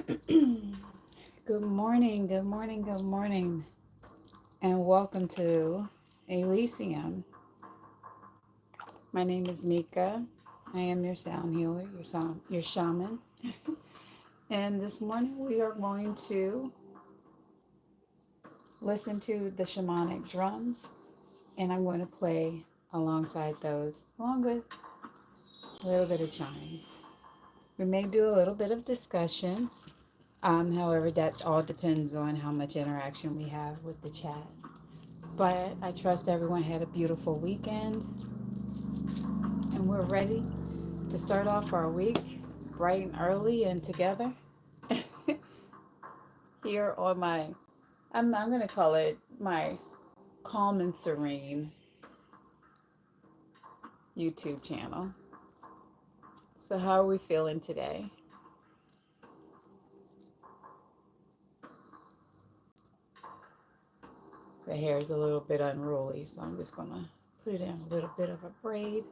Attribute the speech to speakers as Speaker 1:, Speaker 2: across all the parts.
Speaker 1: Good morning, good morning, good morning, and welcome to Elysium. My name is Mika. I am your sound healer, your shaman. And this morning we are going to listen to the shamanic drums, and I'm going to play alongside those, along with a little bit of chimes. We may do a little bit of discussion. However, that all depends on how much interaction we have with the chat. But I trust everyone had a beautiful weekend and we're ready to start off our week bright and early and together here on I'm going to call it my Calm and Serene YouTube channel. So, how are we feeling today? The hair is a little bit unruly, so I'm just going to put it in a little bit of a braid.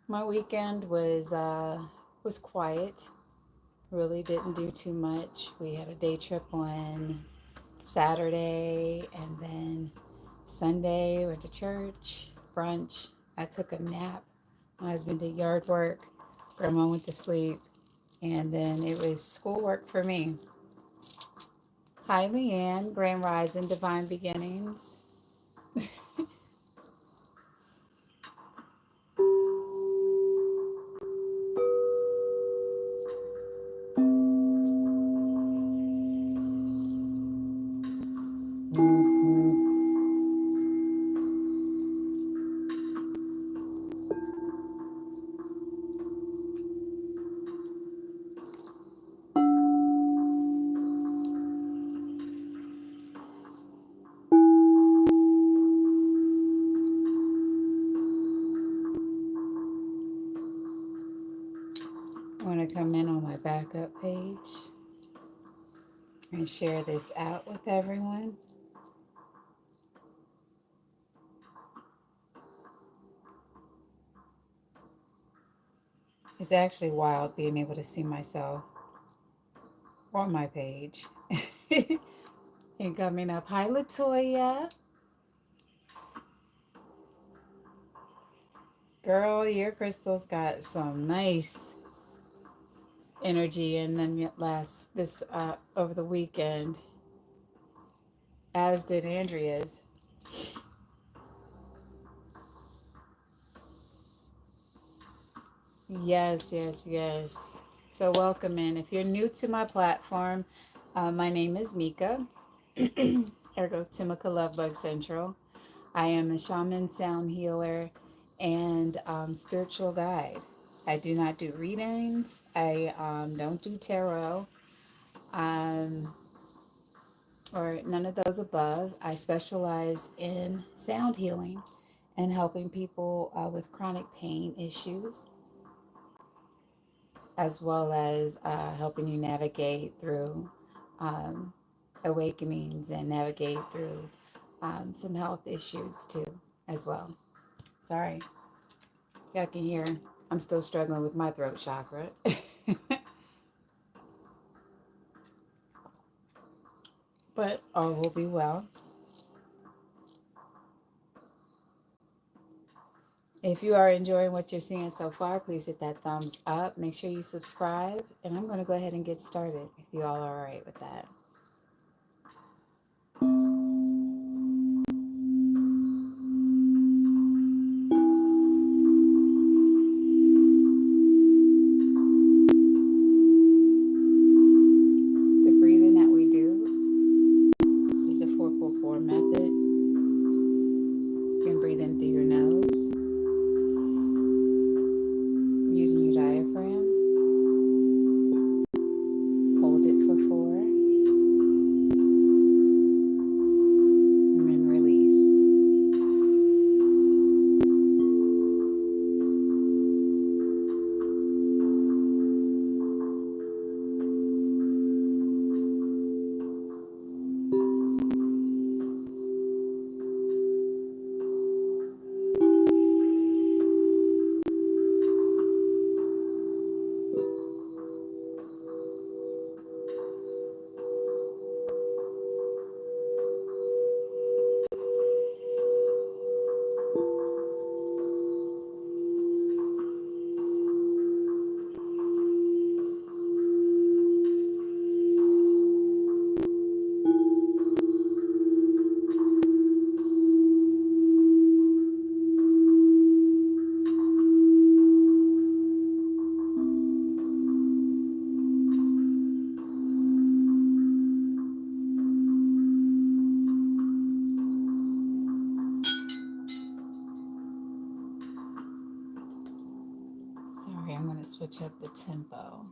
Speaker 1: My weekend was quiet. Really didn't do too much. We had a day trip on Saturday, and then Sunday went to church, brunch. I took a nap. My husband did yard work. Grandma went to sleep, and then it was schoolwork for me. Hi, Leanne, Grand Rising, Divine Beginnings. I want to come in on my backup page and share this out with everyone. It's actually wild being able to see myself on my page. And coming up, hi Latoya. Girl, your crystals got some nice energy in them over the weekend, as did Andrea's. Yes, yes, yes. So welcome in. If you're new to my platform, my name is Mika, ergo Timika Lovebug Central. I am a shaman, sound healer, and spiritual guide. I do not do readings. I don't do tarot or none of those above. I specialize in sound healing and helping people with chronic pain issues, as well as helping you navigate through awakenings and navigate through some health issues too, as well. Sorry, y'all can hear I'm still struggling with my throat chakra. But all will be well. If you are enjoying what you're seeing so far, please hit that thumbs up. Make sure you subscribe. And I'm going to go ahead and get started if you all are all right with that. The breathing that we do is the 444 method. You can breathe in through your nose using your diaphragm. Hold it for 4. Switch up the tempo.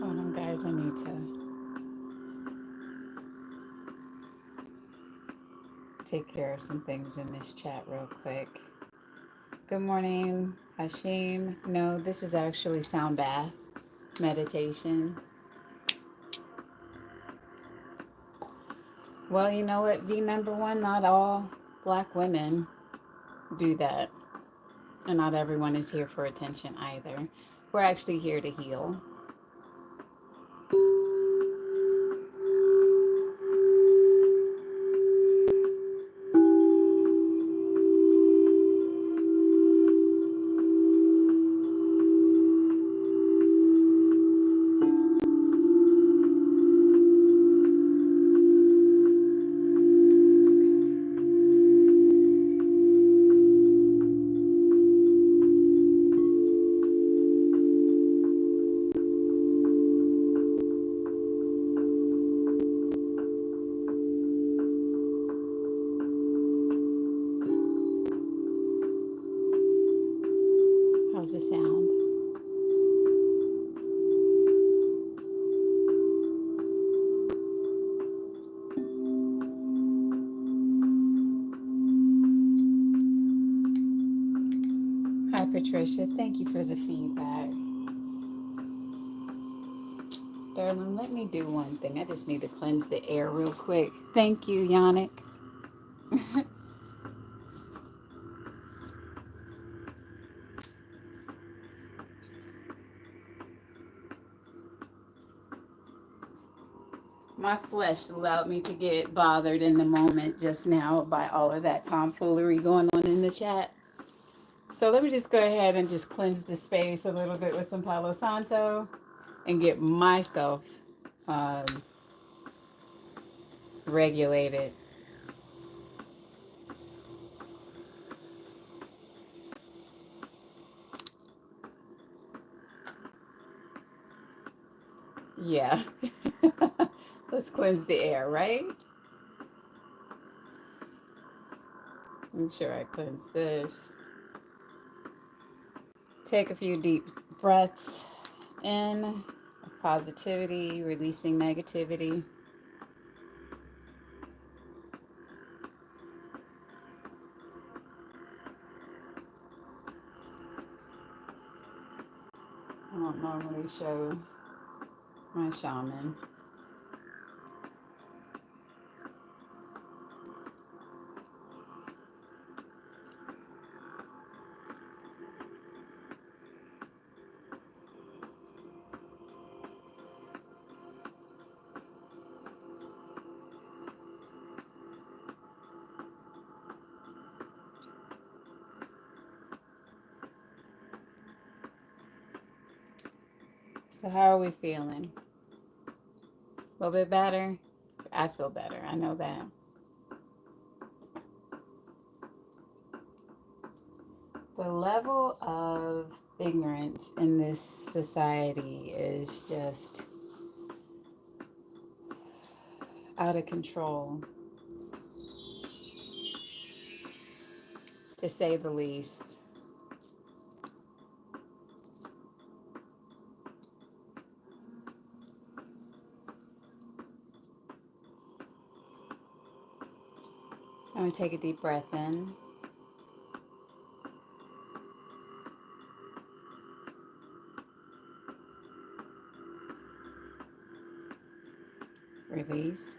Speaker 1: Hold on, guys. I need to take care of some things in this chat real quick. Good morning, Hashim. No, this is actually sound bath meditation. Well, you know what, V number one, not all Black women do that. And not everyone is here for attention either. We're actually here to heal. How's the sound? Hi, Patricia. Thank you for the feedback. Darling, let me do one thing. I just need to cleanse the air real quick. Thank you, Yannick. My flesh allowed me to get bothered in the moment just now by all of that tomfoolery going on in the chat. So let me just go ahead and just cleanse the space a little bit with some Palo Santo and get myself um, regulated. Yeah. Let's cleanse the air, right? Make sure I cleanse this. Take a few deep breaths in of positivity, releasing negativity. don't normally show my shaman. So how are we feeling? A little bit better? I feel better. I know that. The level of ignorance in this society is just out of control, to say the least. I'm going to take a deep breath in. Release.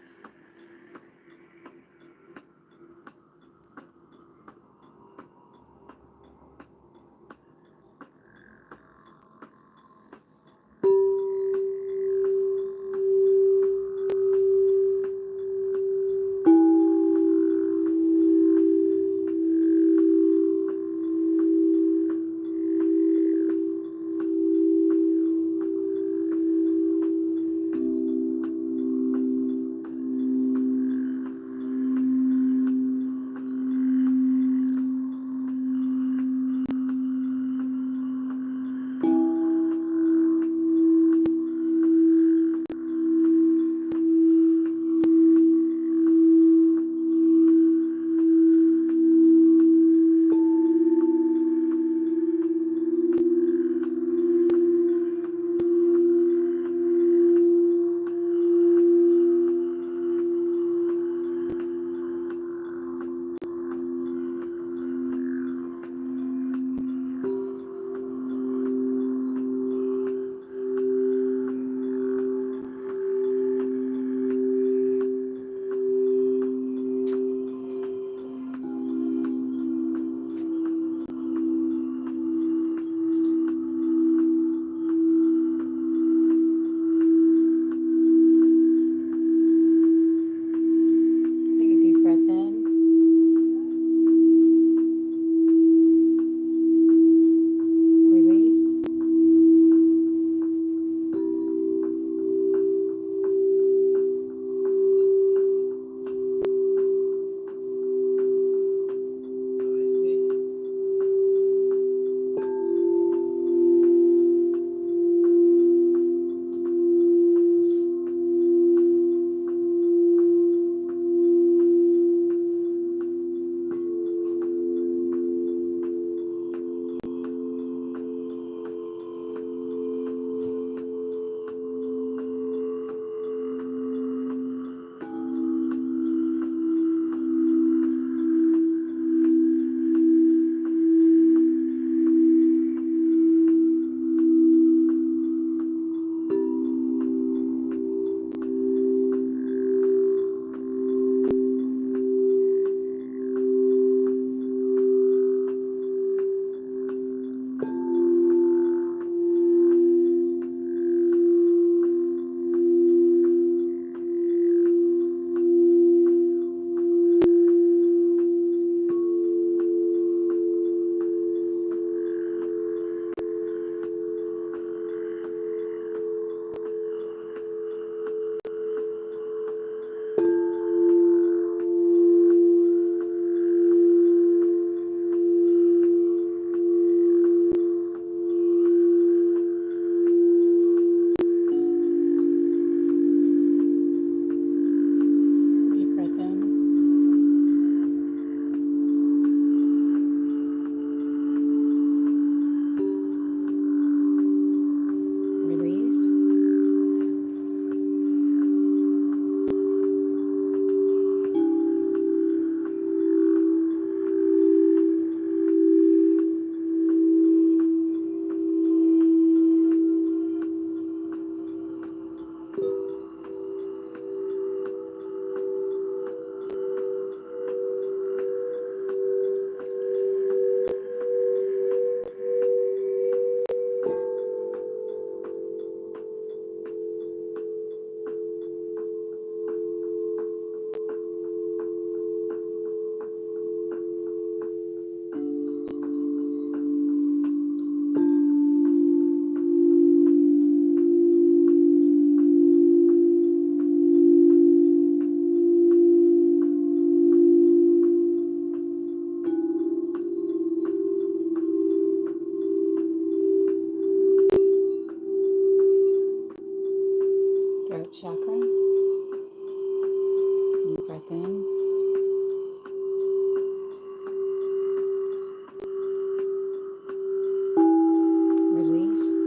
Speaker 1: throat chakra. Deep breath in. Release.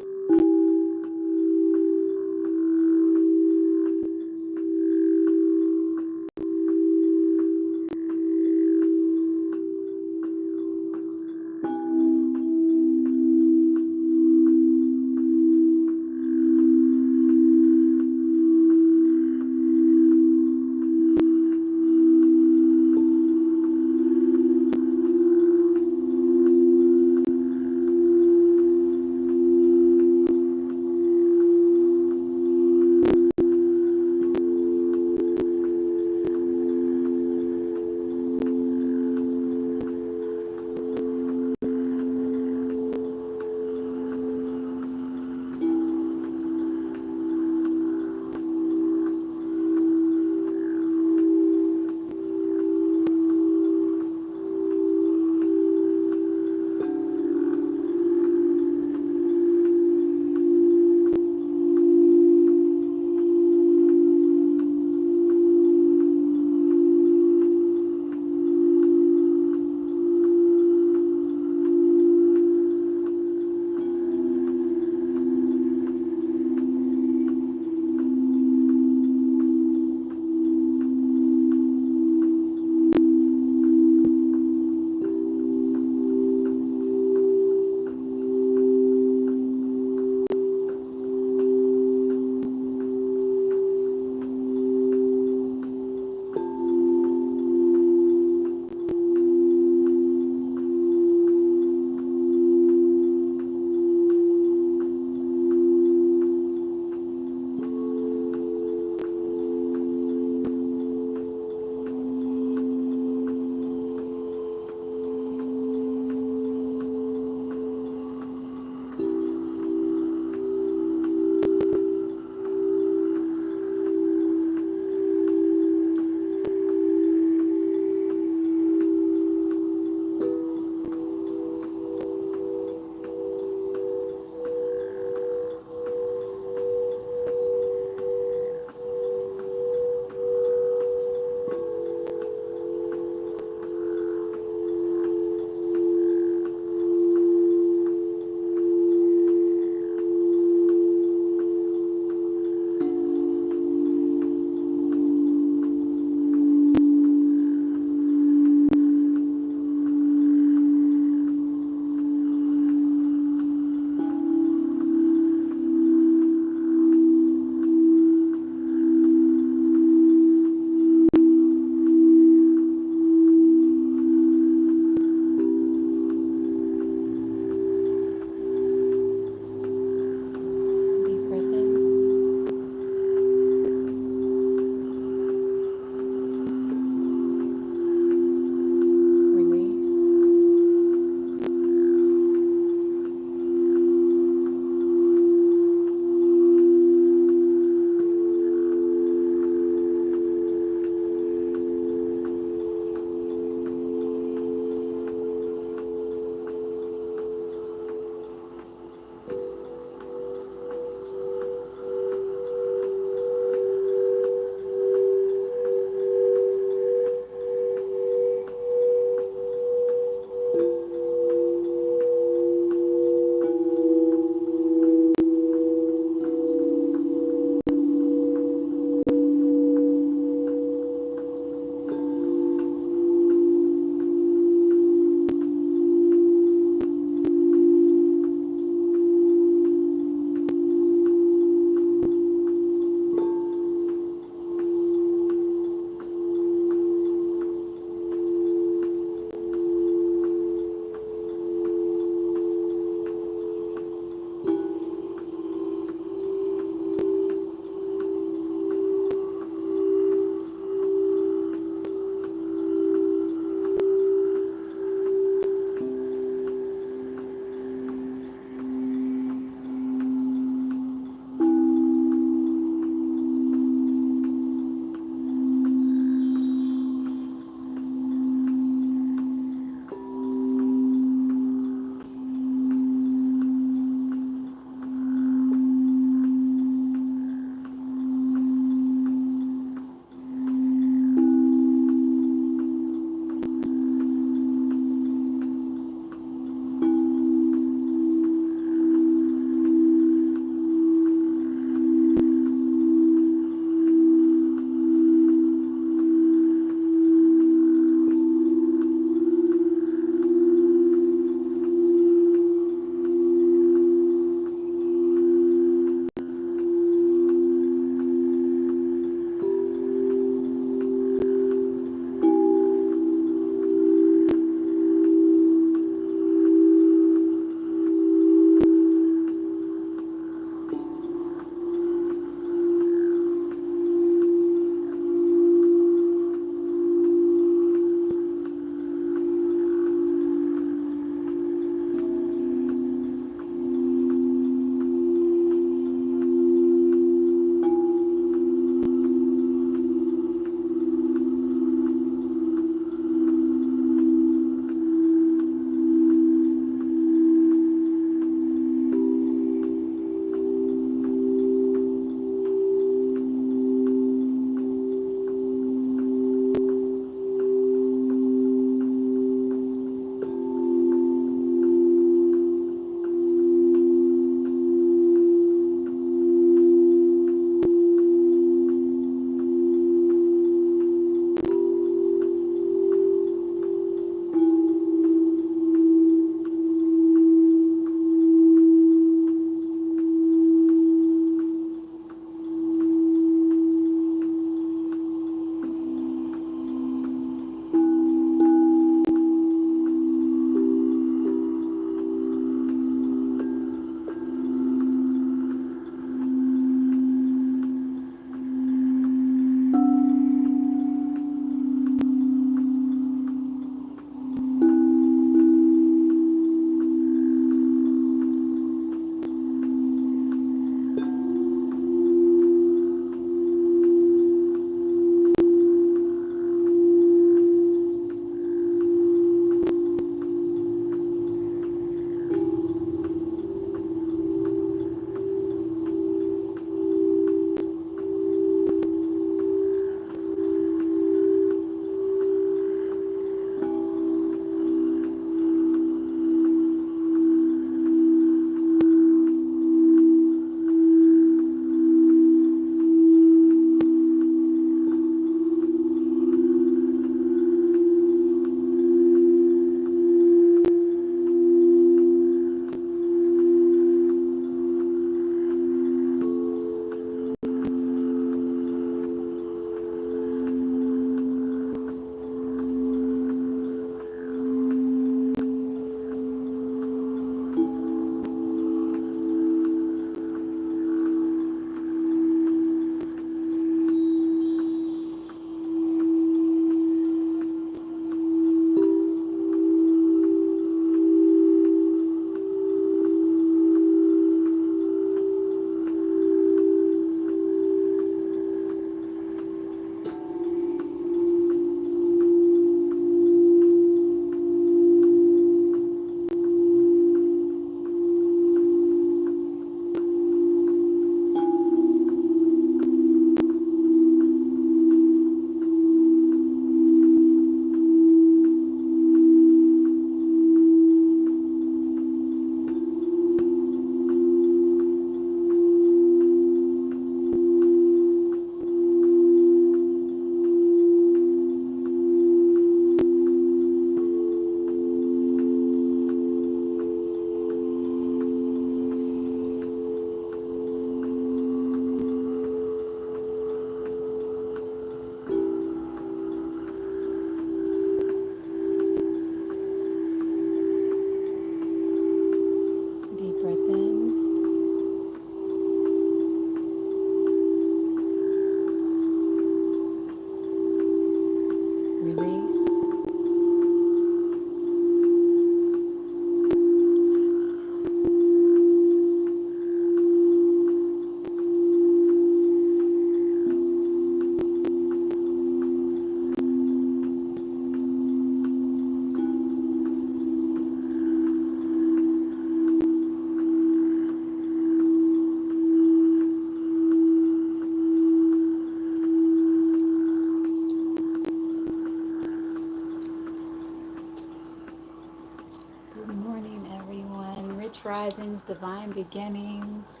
Speaker 1: risings, divine beginnings,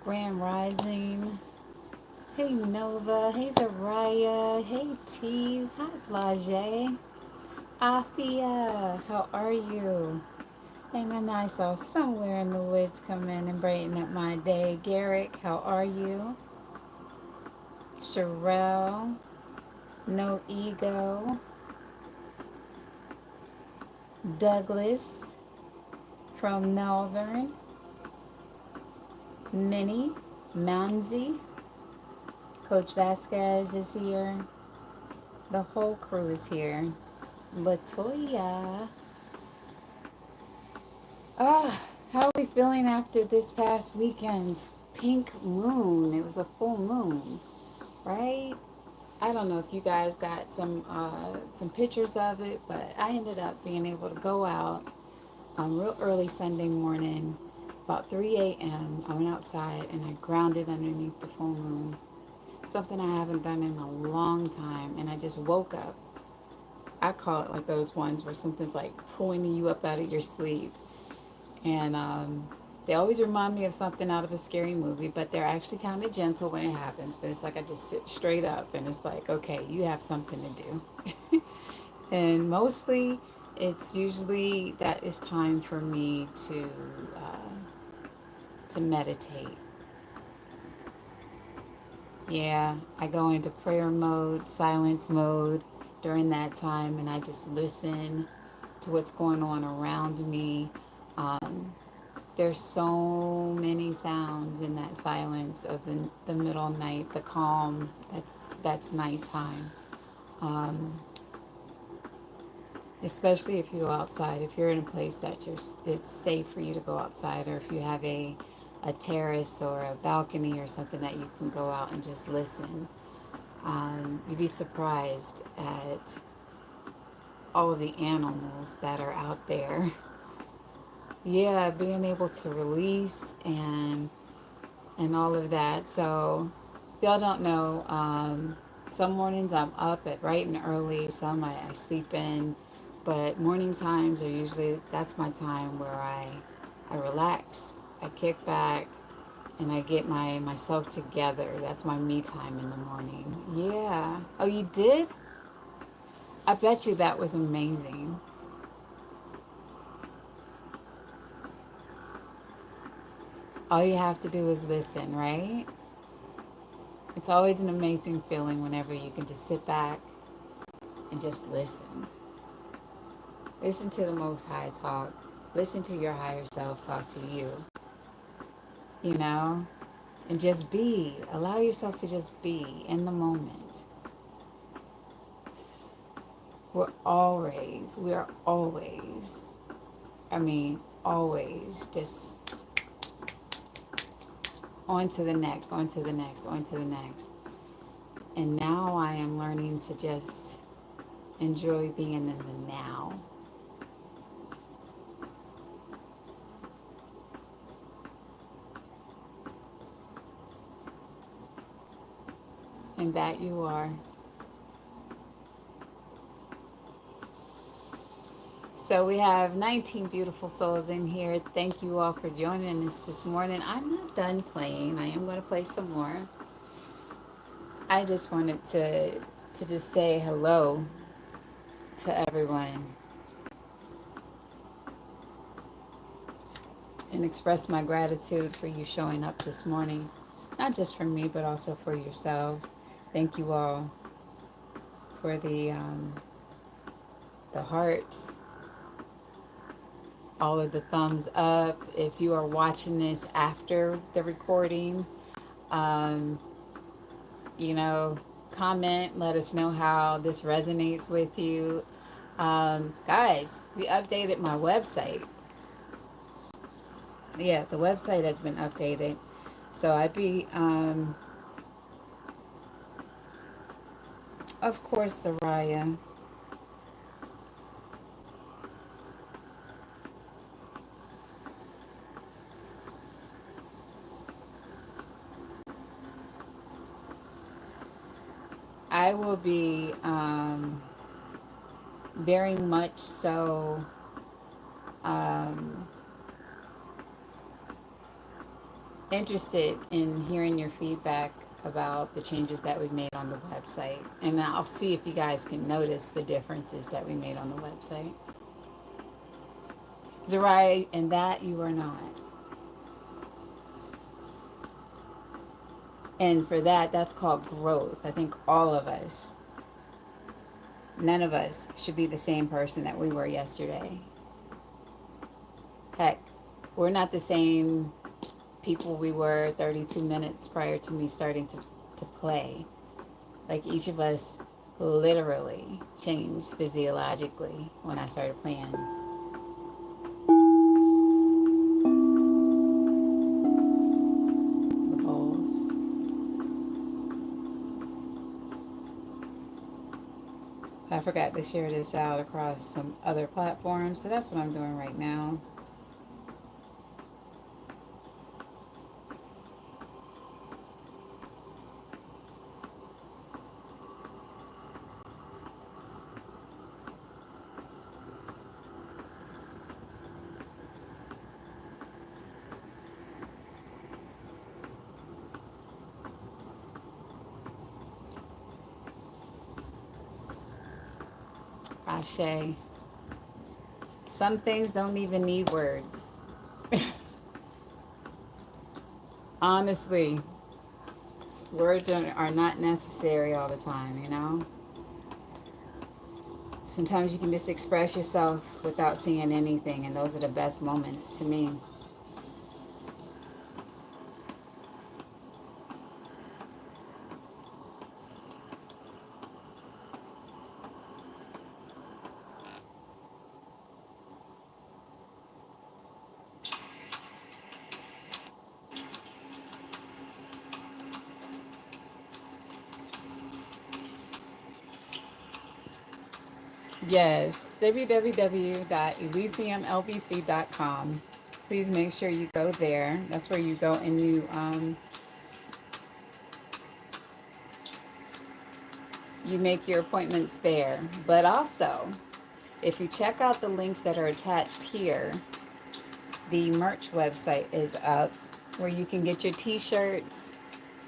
Speaker 1: grand rising. Hey Nova, hey Zaraya, hey T, hi Flage, Afia, how are you? And then I saw somewhere in the woods come in and brighten up my day. Garrick, how are you? Sherelle, No Ego, Douglas from Melbourne, Minnie, Manzi, Coach Vasquez is here. The whole crew is here. Latoya. How are we feeling after this past weekend? Pink moon. It was a full moon, right? I don't know if you guys got some pictures of it, but I ended up being able to go out real early Sunday morning, about 3 a.m. I went outside and I grounded underneath the full moon. Something I haven't done in a long time, and I just woke up. I call it like those ones where something's like pulling you up out of your sleep. And they always remind me of something out of a scary movie, but they're actually kind of gentle when it happens. But it's like I just sit straight up and it's like, okay, you have something to do. And mostly it's usually that it's time for me to meditate. Yeah, I go into prayer mode, silence mode during that time, and I just listen to what's going on around me. Um, there's so many sounds in that silence of the middle night, the calm. That's nighttime. Um, Especially if you go outside, if you're in a place that it's safe for you to go outside, or if you have a terrace or a balcony or something that you can go out and just listen. You'd be surprised at all of the animals that are out there. Yeah, being able to release and all of that. So, if y'all don't know, some mornings I'm up at bright and early. Some I sleep in, but morning times are usually that's my time where I relax, I kick back, and I get myself together. That's my me time in the morning. Yeah. Oh, you did? I bet you that was amazing. All you have to do is listen, right? It's always an amazing feeling whenever you can just sit back and just listen. Listen to the Most High talk. Listen to your higher self talk to you, you know? And just be. Allow yourself to just be in the moment. We are always, I mean, always just on to the next, on to the next, on to the next. And now I am learning to just enjoy being in the now. And that you are. So we have 19 beautiful souls in here. Thank you all for joining us this morning. I'm not done playing. I am going to play some more. I just wanted to just say hello to everyone and express my gratitude for you showing up this morning. Not just for me, but also for yourselves. Thank you all for the hearts, all of the thumbs up. If you are watching this after the recording, um, you know, comment, let us know how this resonates with you. Guys, we updated my website. Yeah, the website has been updated. So of course, Soraya. I will be very much so interested in hearing your feedback about the changes that we've made on the website. And I'll see if you guys can notice the differences that we made on the website. Zerai, and that you are not. And for that, that's called growth. I think all of us, none of us should be the same person that we were yesterday. Heck, we're not the same people we were 32 minutes prior to me starting to play. Like each of us literally changed physiologically when I started playing. The bowls. I forgot to share this out across some other platforms, so that's what I'm doing right now. Ashe. Some things don't even need words. Honestly, words are not necessary all the time, you know? Sometimes you can just express yourself without saying anything, and those are the best moments to me. Yes, www.elysiumlbc.com. Please make sure you go there. That's where you go and you make your appointments there. But also, if you check out the links that are attached here, the merch website is up where you can get your t-shirts,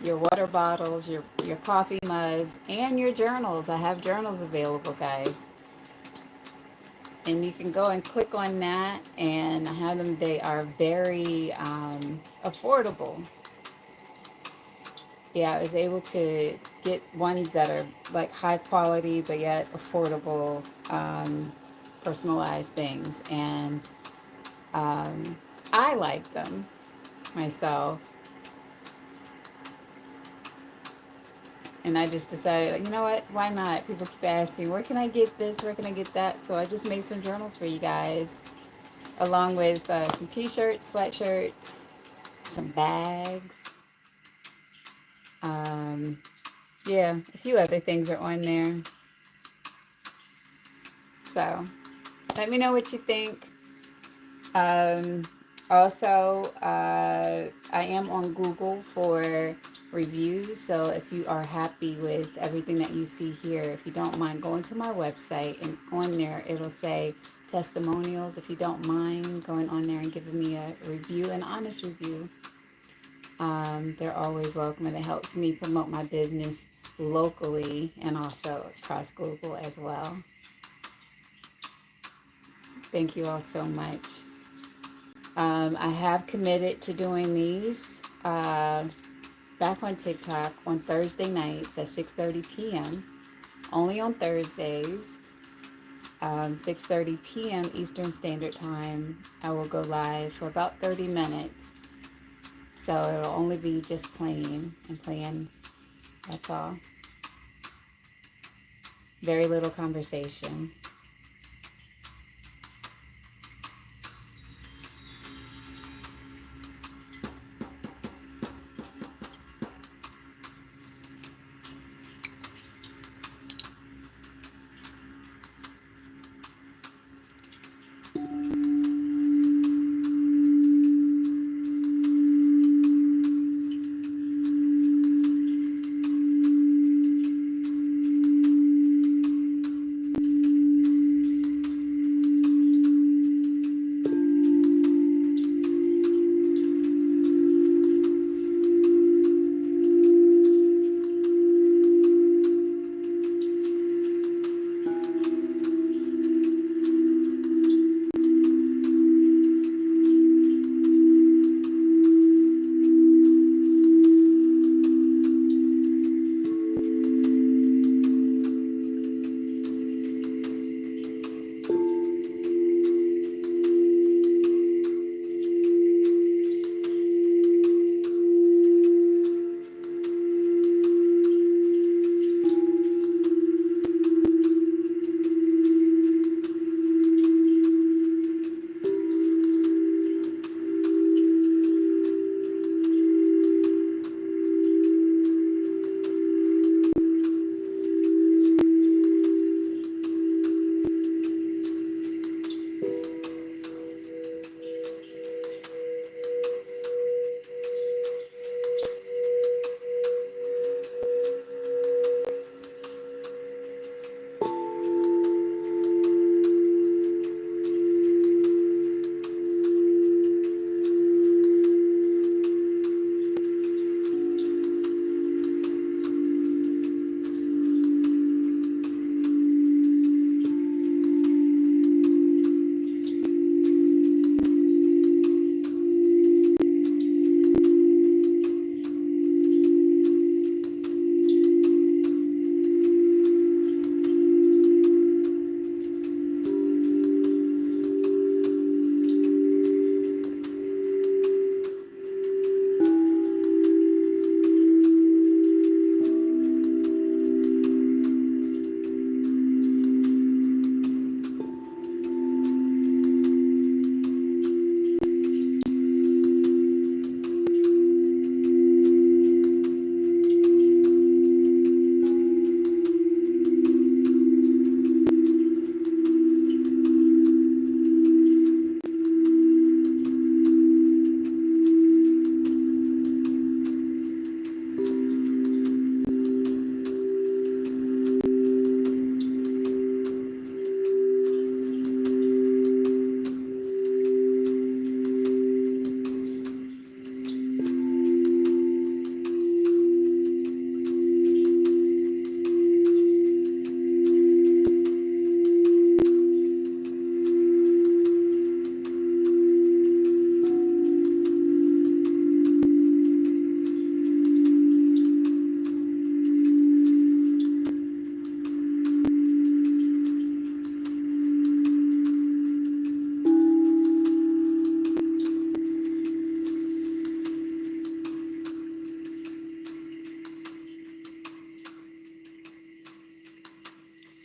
Speaker 1: your water bottles, your coffee mugs, and your journals. I have journals available, guys. And you can go and click on that and have them. They are very affordable. Yeah, I was able to get ones that are like high quality but yet affordable, personalized things. And I like them myself. And I just decided, you know what? Why not? People keep asking, where can I get this? Where can I get that? So I just made some journals for you guys, along with some t-shirts, sweatshirts, some bags. Um, yeah, a few other things are on there. So let me know what you think. Um, Also, I am on Google for reviews. So if you are happy with everything that you see here, if you don't mind going to my website, and on there it'll say testimonials. If you don't mind going on there and giving me a review, an honest review, they're always welcome, and it helps me promote my business locally and also across Google as well. Thank you all so much. I have committed to doing these back on TikTok on Thursday nights at 6:30 p.m. Only on Thursdays, 6:30 p.m. Eastern Standard Time. I will go live for about 30 minutes. So it'll only be just playing and playing. That's all. Very little conversation.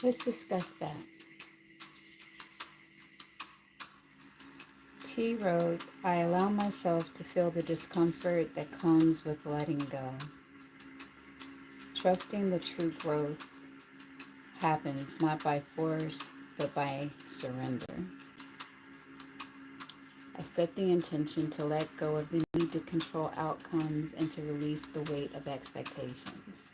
Speaker 1: Let's discuss that. T wrote, I allow myself to feel the discomfort that comes with letting go. Trusting the true growth happens not by force, but by surrender. I set the intention to let go of the need to control outcomes and to release the weight of expectations.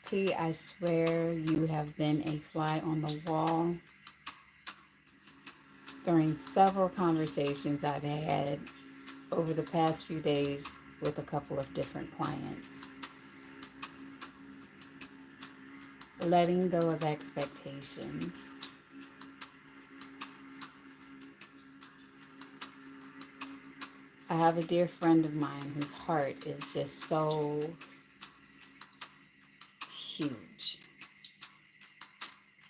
Speaker 1: T, I swear you have been a fly on the wall during several conversations I've had over the past few days with a couple of different clients. Letting go of expectations. I have a dear friend of mine whose heart is just so huge,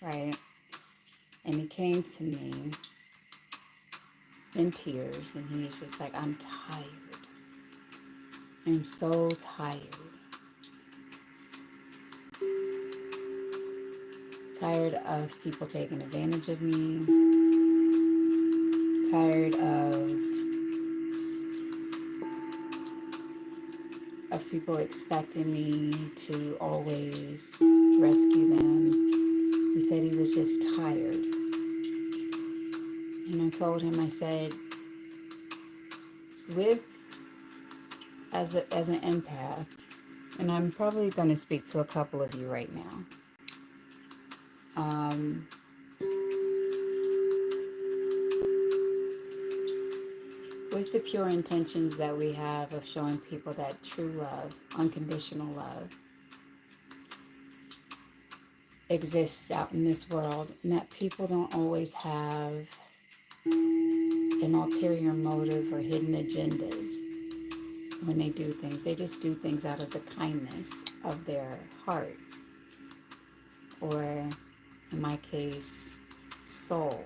Speaker 1: right? And he came to me in tears and he's just like, I'm tired. I'm so tired. Tired of people taking advantage of me. Tired of people expecting me to always rescue them. He said he was just tired. And I told him, I said, as an empath, and I'm probably going to speak to a couple of you right now. With the pure intentions that we have of showing people that true love, unconditional love, exists out in this world, and that people don't always have an ulterior motive or hidden agendas when they do things. They just do things out of the kindness of their heart, or in my case, soul.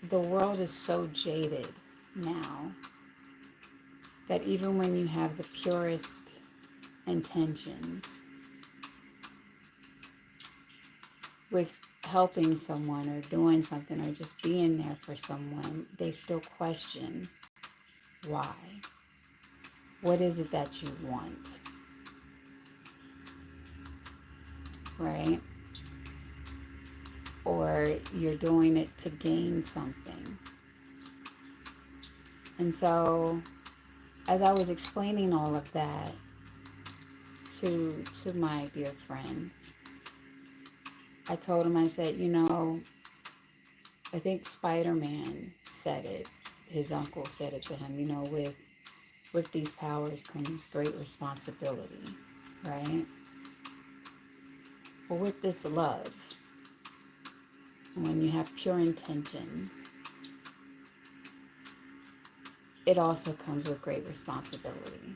Speaker 1: The world is so jaded now that even when you have the purest intentions with helping someone or doing something or just being there for someone, they still question why. What is it that you want? Right? Or you're doing it to gain something. And so, as I was explaining all of that to my dear friend, I told him, I said, I think Spider-Man said it. His uncle said it to him, with these powers comes great responsibility, right? But with this love, when you have pure intentions, it also comes with great responsibility.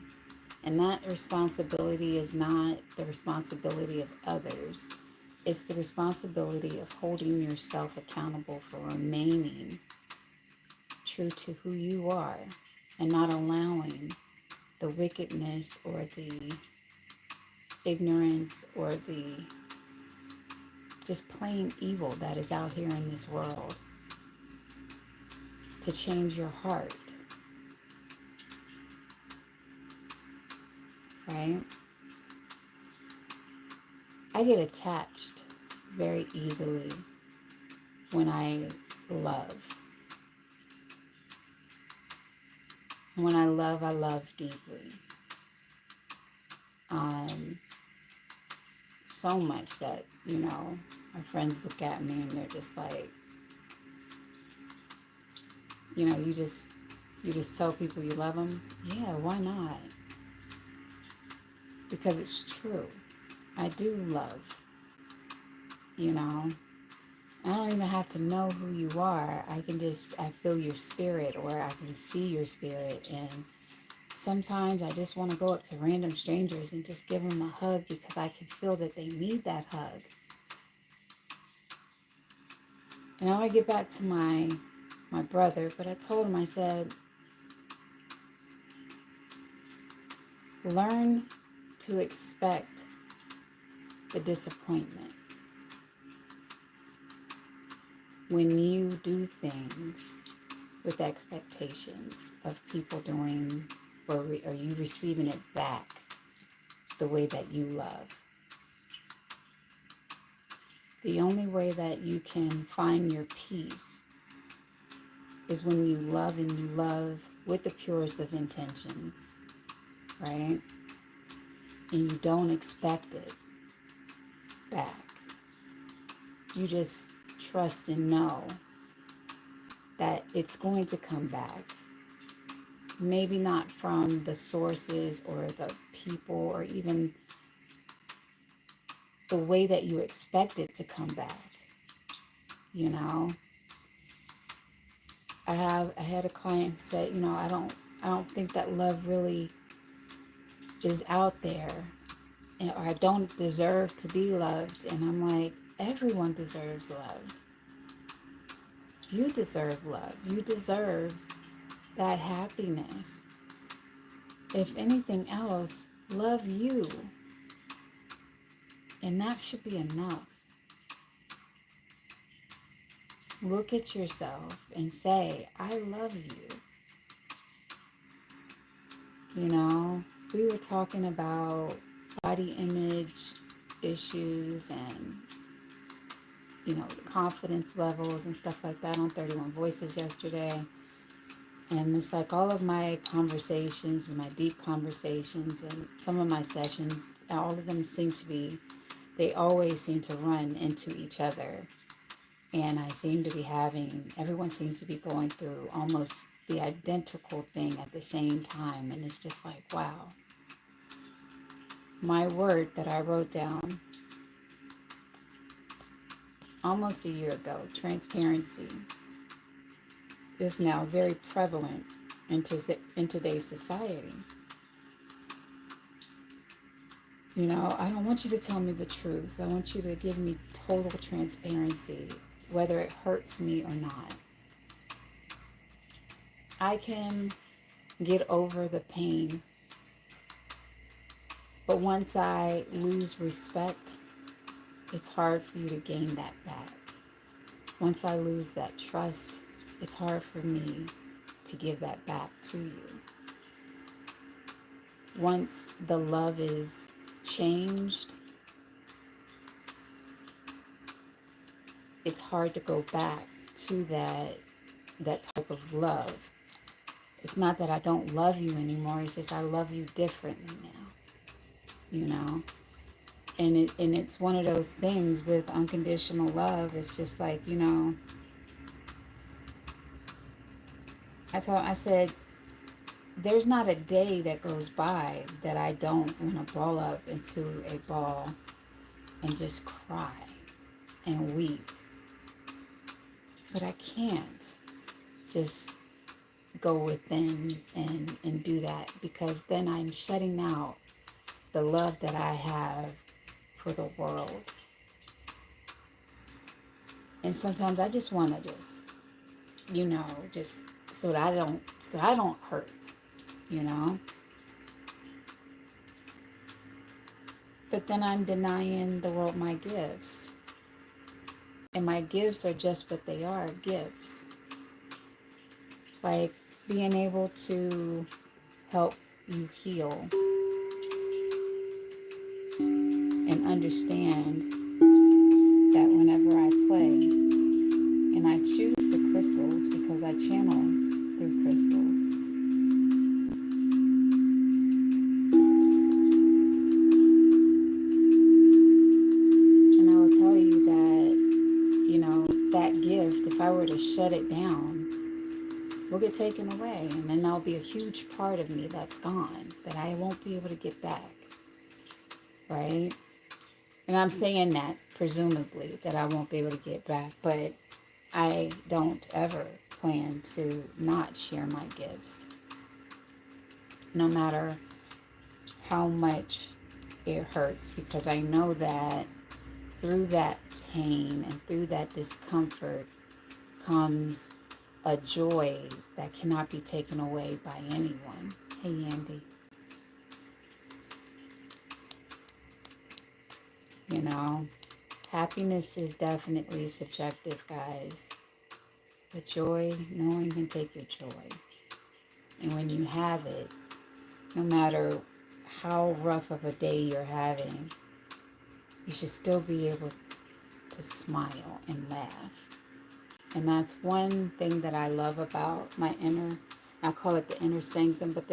Speaker 1: And that responsibility is not the responsibility of others. It's the responsibility of holding yourself accountable for remaining true to who you are and not allowing the wickedness or the ignorance or the just plain evil that is out here in this world to change your heart. Right? I get attached very easily when I love. And when I love deeply. So much that, my friends look at me and they're just like, you just tell people you love them. Yeah, why not? Because it's true. I do love, I don't even have to know who you are. I feel your spirit, or I can see your spirit. And sometimes I just want to go up to random strangers and just give them a hug because I can feel that they need that hug. And I want to get back to my brother, but I told him, I said, Learn to expect the disappointment when you do things with expectations of people doing or you receiving it back the way that you love. The only way that you can find your peace is when you love, and you love with the purest of intentions, right? And you don't expect it back. You just trust and know that it's going to come back. Maybe not from the sources or the people or even the way that you expect it to come back. You know, I had a client who said, I don't think that love really is out there, or I don't deserve to be loved. And I'm like, everyone deserves love. You deserve love. You deserve that happiness. If anything else, love you. And that should be enough. Look at yourself and say, I love you. We were talking about body image issues and, confidence levels and stuff like that on 31 Voices yesterday. And it's like all of my conversations and my deep conversations and some of my sessions, all of them they always seem to run into each other. And everyone seems to be going through almost the identical thing at the same time. And it's just like, wow. My word that I wrote down almost a year ago, transparency, is now very prevalent in today's society. I don't want you to tell me the truth. I want you to give me total transparency, whether it hurts me or not. I can get over the pain, but once I lose respect, it's hard for you to gain that back. Once I lose that trust, it's hard for me to give that back to you. Once the love is changed, it's hard to go back to that type of love. It's not that I don't love you anymore, it's just I love you differently now, And it's one of those things with unconditional love. It's just like, I said, there's not a day that goes by that I don't want to ball up into a ball and just cry and weep. But I can't just go within and do that, because then I'm shutting out the love that I have for the world. And sometimes I just want to just so that I don't hurt, But then I'm denying the world my gifts. And my gifts are just what they are, gifts. Like being able to help you heal and understand that whenever I play, and I choose the crystals because I channel through crystals. And I will tell you that, that gift, if I were to shut it down, will get taken away. And then there'll be a huge part of me that's gone that I won't be able to get back. Right? And I'm saying that presumably that I won't be able to get back, but I don't ever plan to not share my gifts, no matter how much it hurts, because I know that through that pain and through that discomfort comes a joy that cannot be taken away by anyone. Hey, Andy. You know, happiness is definitely subjective, guys. But joy, no one can take your joy. And when you have it, no matter how rough of a day you're having, you should still be able to smile and laugh. And that's one thing that I love about my inner, I call it the inner sanctum, but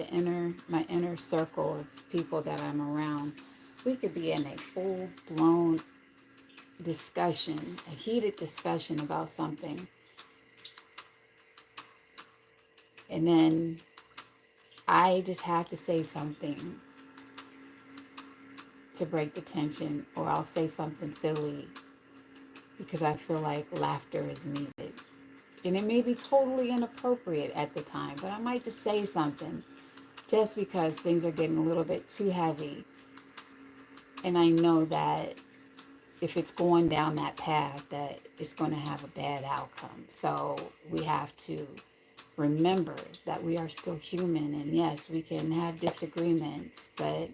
Speaker 1: my inner circle of people that I'm around. We could be in a full-blown discussion, a heated discussion about something. And then I just have to say something to break the tension, or I'll say something silly because I feel like laughter is needed. And it may be totally inappropriate at the time, but I might just say something just because things are getting a little bit too heavy. And I know that if it's going down that path, that it's going to have a bad outcome. So we have to remember that we are still human, and yes, we can have disagreements, but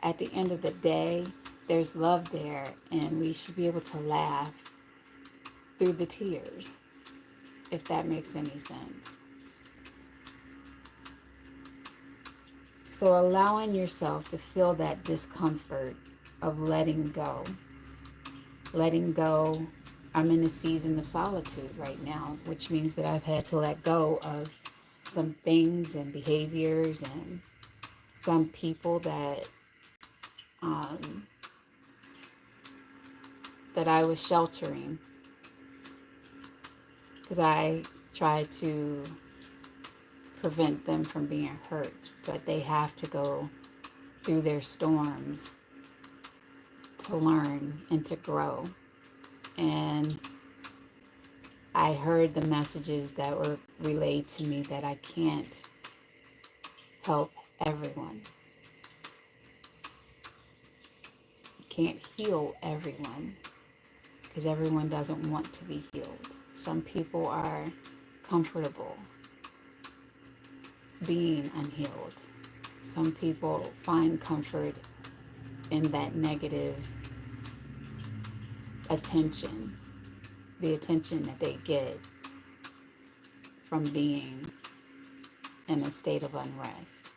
Speaker 1: at the end of the day, there's love there, and we should be able to laugh through the tears, if that makes any sense. So allowing yourself to feel that discomfort of letting go. Letting go, I'm in a season of solitude right now, which means that I've had to let go of some things and behaviors and some people um, that I was sheltering because I tried to prevent them from being hurt, but they have to go through their storms to learn and to grow. And I heard the messages that were relayed to me that I can't help everyone. You can't heal everyone because everyone doesn't want to be healed. Some people are comfortable being unhealed. Some people find comfort in that negative attention, the attention that they get from being in a state of unrest.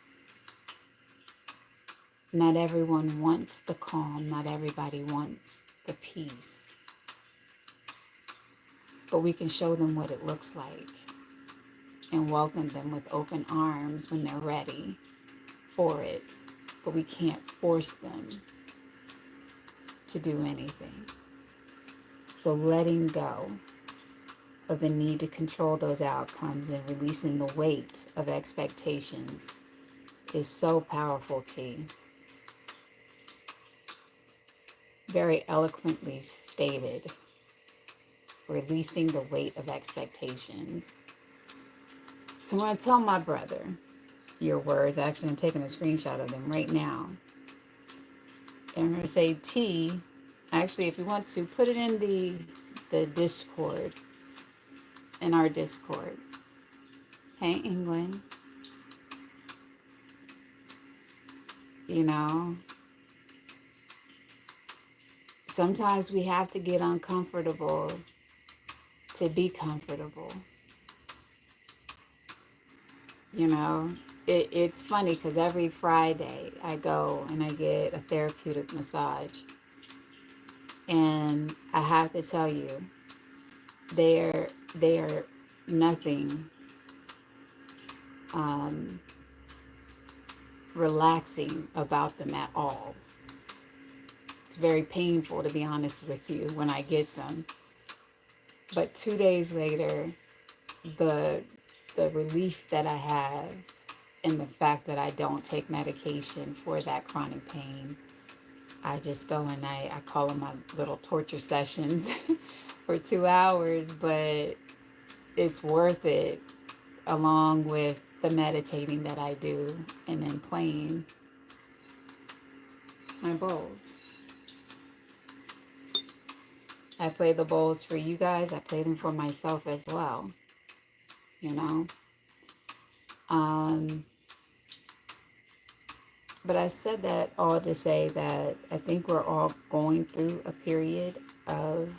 Speaker 1: Not everyone wants the calm, not everybody wants the peace. But we can show them what it looks like and welcome them with open arms when they're ready for it. But we can't force them to do anything. So letting go of the need to control those outcomes and releasing the weight of expectations is so powerful, T. Very eloquently stated. Releasing the weight of expectations. So I'm going to tell my brother your words. Actually, I'm taking a screenshot of them right now. And I'm going to say, T, actually, if you want to, put it in the Discord, in our Discord. Hey, England. You know, sometimes we have to get uncomfortable to be comfortable. You know, it's funny because every Friday I go and I get a therapeutic massage. And I have to tell you, they're nothing relaxing about them at all. It's very painful, to be honest with you, when I get them. But 2 days later, the relief that I have and the fact that I don't take medication for that chronic pain, I just go and I call them my little torture sessions for 2 hours, but it's worth it, along with the meditating that I do and then playing my bowls. I play the bowls for you guys. I play them for myself as well, you know. But I said that all to say that I think we're all going through a period of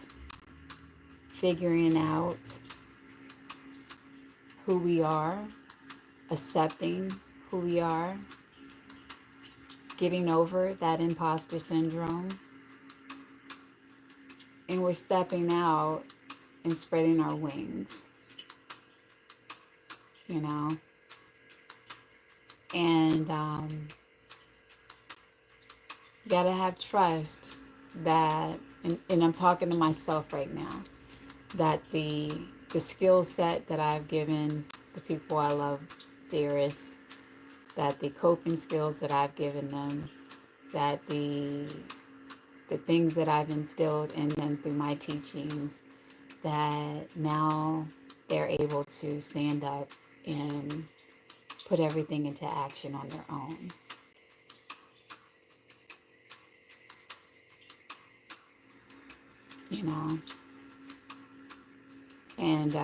Speaker 1: figuring out who we are, accepting who we are, getting over that imposter syndrome, and we're stepping out and spreading our wings, you know. And you gotta have trust that, and I'm talking to myself right now, that the skill set that I've given the people I love dearest, that the coping skills that I've given them, that the things that I've instilled in them through my teachings, that now they're able to stand up and put everything into action on their own. You know, and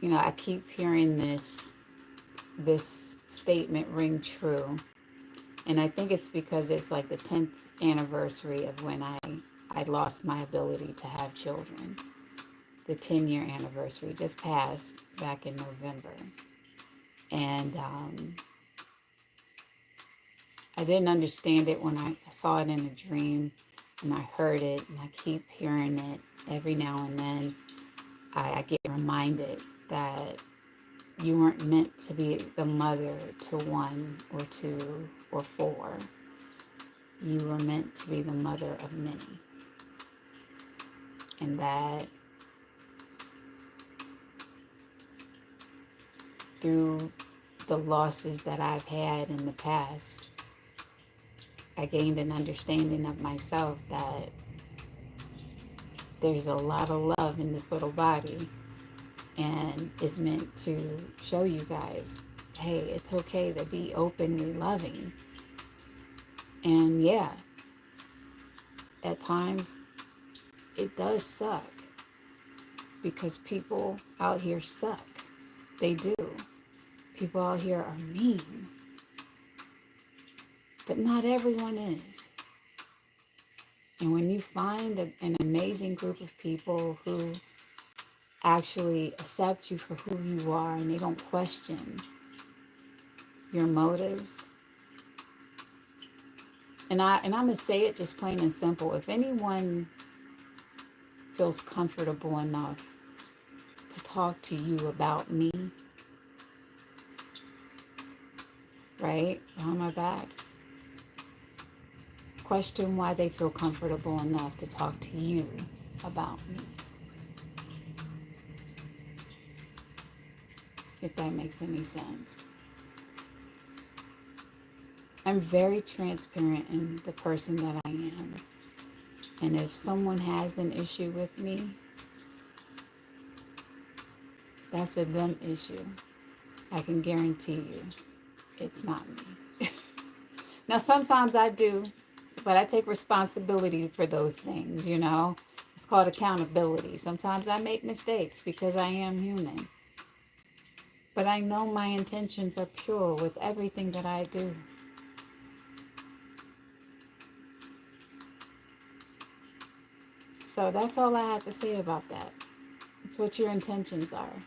Speaker 1: you know, I keep hearing this statement ring true, and I think it's because it's like the 10th anniversary of when I lost my ability to have children. The 10-year anniversary just passed back in November, and I didn't understand it when I saw it in a dream, and I heard it, and I keep hearing it every now and then. I get reminded that you weren't meant to be the mother to one or two or four. You were meant to be the mother of many. And that through the losses that I've had in the past, I gained an understanding of myself that there's a lot of love in this little body, and it's meant to show you guys, hey, it's okay to be openly loving. And yeah, at times it does suck because people out here suck. They do. People out here are mean. But not everyone is. And when you find an amazing group of people who actually accept you for who you are and they don't question your motives, and I'm gonna say it just plain and simple. If anyone feels comfortable enough to talk to you about me, right, behind my back, question why they feel comfortable enough to talk to you about me. If that makes any sense. I'm very transparent in the person that I am. And if someone has an issue with me, that's a them issue. I can guarantee you it's not me. Now, sometimes I do, but I take responsibility for those things, you know. It's called accountability. Sometimes I make mistakes because I am human. But I know my intentions are pure with everything that I do. So that's all I have to say about that. It's what your intentions are.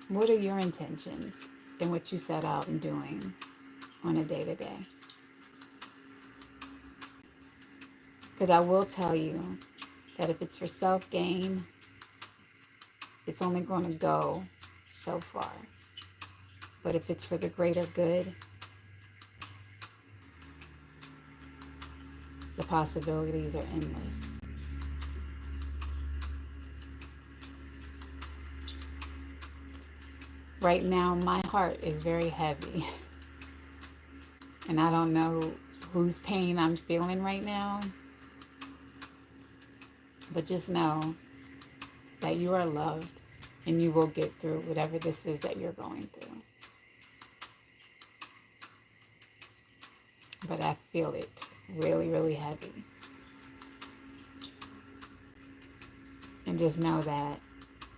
Speaker 1: What are your intentions in what you set out and doing on a day-to-day? Because I will tell you that if it's for self-gain, it's only going to go so far. But if it's for the greater good, the possibilities are endless. Right now, my heart is very heavy. And I don't know whose pain I'm feeling right now. But just know that you are loved and you will get through whatever this is that you're going through. But I feel it really, really heavy. And just know that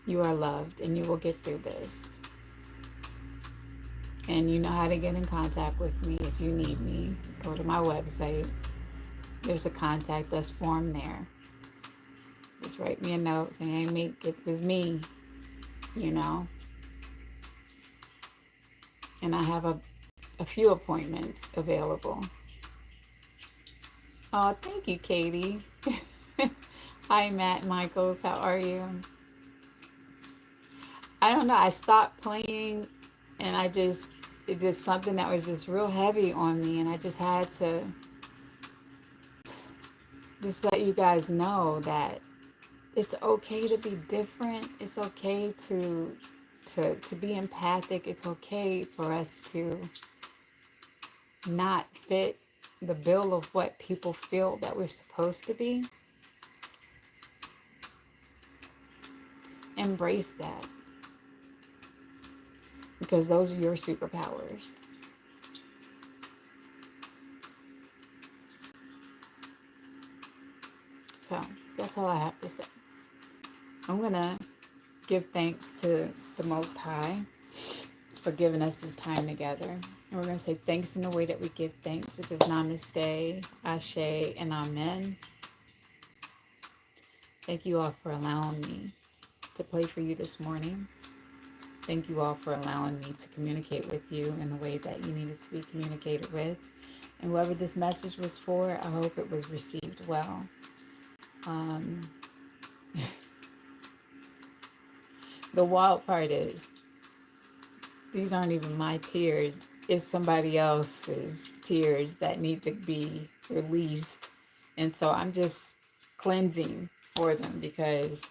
Speaker 1: you are loved and you will get through this. And you know how to get in contact with me if you need me. Go to my website. There's a contact us form there. Just write me a note saying, hey, Meek, it was me, you know. And I have a few appointments available. Oh, thank you, Katie. Hi, Matt Michaels. How are you? I don't know. I stopped playing and it just something that was just real heavy on me. And I just had to just let you guys know that it's okay to be different. It's okay to be empathic. It's okay for us to not fit the bill of what people feel that we're supposed to be. Embrace that, because those are your superpowers. So that's all I have to say. I'm going to give thanks to the Most High for giving us this time together. And we're going to say thanks in the way that we give thanks, which is Namaste, Ashe, and Amen. Thank you all for allowing me to play for you this morning. Thank you all for allowing me to communicate with you in the way that you needed to be communicated with. And whoever this message was for, I hope it was received well. The wild part is, these aren't even my tears. It's somebody else's tears that need to be released. And so I'm just cleansing for them because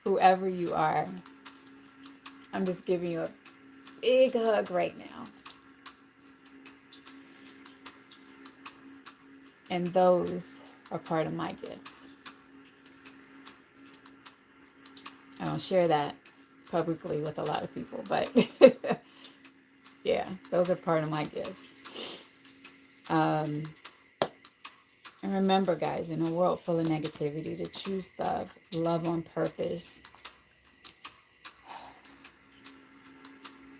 Speaker 1: whoever you are, I'm just giving you a big hug right now. And those are part of my gifts. I don't share that publicly with a lot of people, but yeah, those are part of my gifts. And remember, guys, in a world full of negativity, to choose love on purpose.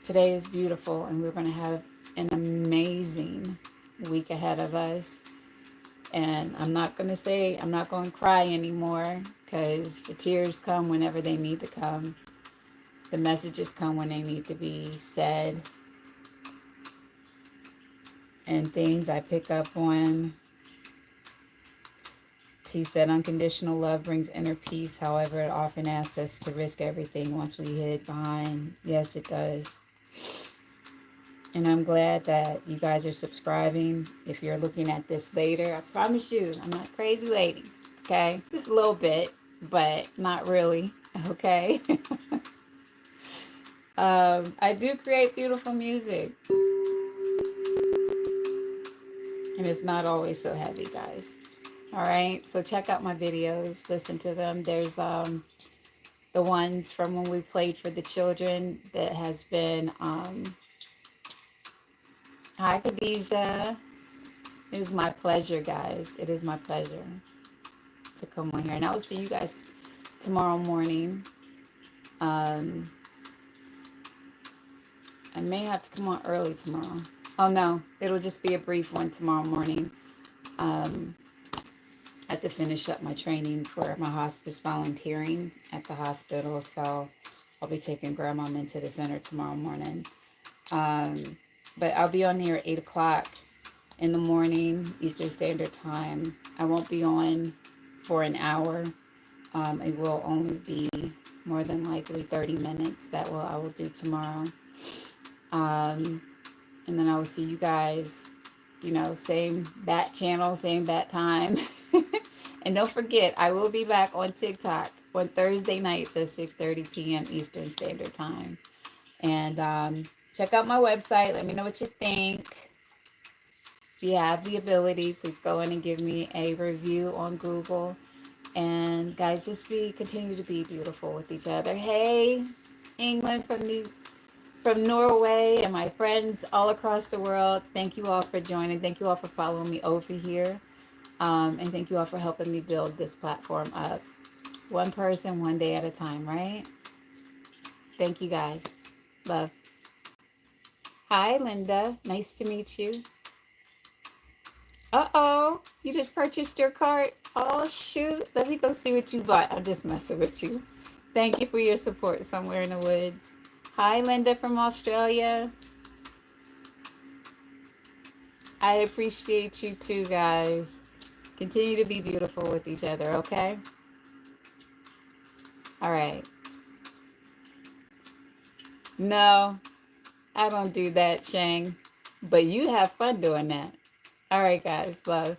Speaker 1: Today is beautiful, and we're going to have an amazing week ahead of us. And I'm not going to cry anymore, because the tears come whenever they need to come. The messages come when they need to be said. And things I pick up on. He said, unconditional love brings inner peace. However, it often asks us to risk everything once we hid behind. Yes, it does. And I'm glad that you guys are subscribing. If you're looking at this later, I promise you, I'm not a crazy lady. Okay? Just a little bit, but not really. Okay? I do create beautiful music. And it's not always so heavy, guys. All right? So check out my videos. Listen to them. There's the ones from when we played for the children that has been... Hi, Khadijah. It is my pleasure, guys. It is my pleasure to come on here. And I will see you guys tomorrow morning. I may have to come on early tomorrow. Oh, no. It'll just be a brief one tomorrow morning. I have to finish up my training for my hospice volunteering at the hospital. So I'll be taking Grandma into the center tomorrow morning. But I'll be on here at 8 o'clock in the morning, Eastern Standard Time. I won't be on for an hour. It will only be more than likely 30 minutes. I will do tomorrow. And then I will see you guys, same bat channel, same bat time. And don't forget, I will be back on TikTok on Thursday nights at 6:30 p.m. Eastern Standard Time. And check out my website. Let me know what you think. If you have the ability, please go in and give me a review on Google. And guys, just continue to be beautiful with each other. Hey, England from Norway, and my friends all across the world. Thank you all for joining. Thank you all for following me over here. And thank you all for helping me build this platform up. One person, one day at a time, right? Thank you guys. Love. Hi, Linda. Nice to meet you. Uh-oh. You just purchased your cart. Oh, shoot. Let me go see what you bought. I'm just messing with you. Thank you for your support somewhere in the woods. Hi, Linda from Australia. I appreciate you too, guys. Continue to be beautiful with each other, okay? All right. No, I don't do that, Shang. But you have fun doing that. All right, guys. Love.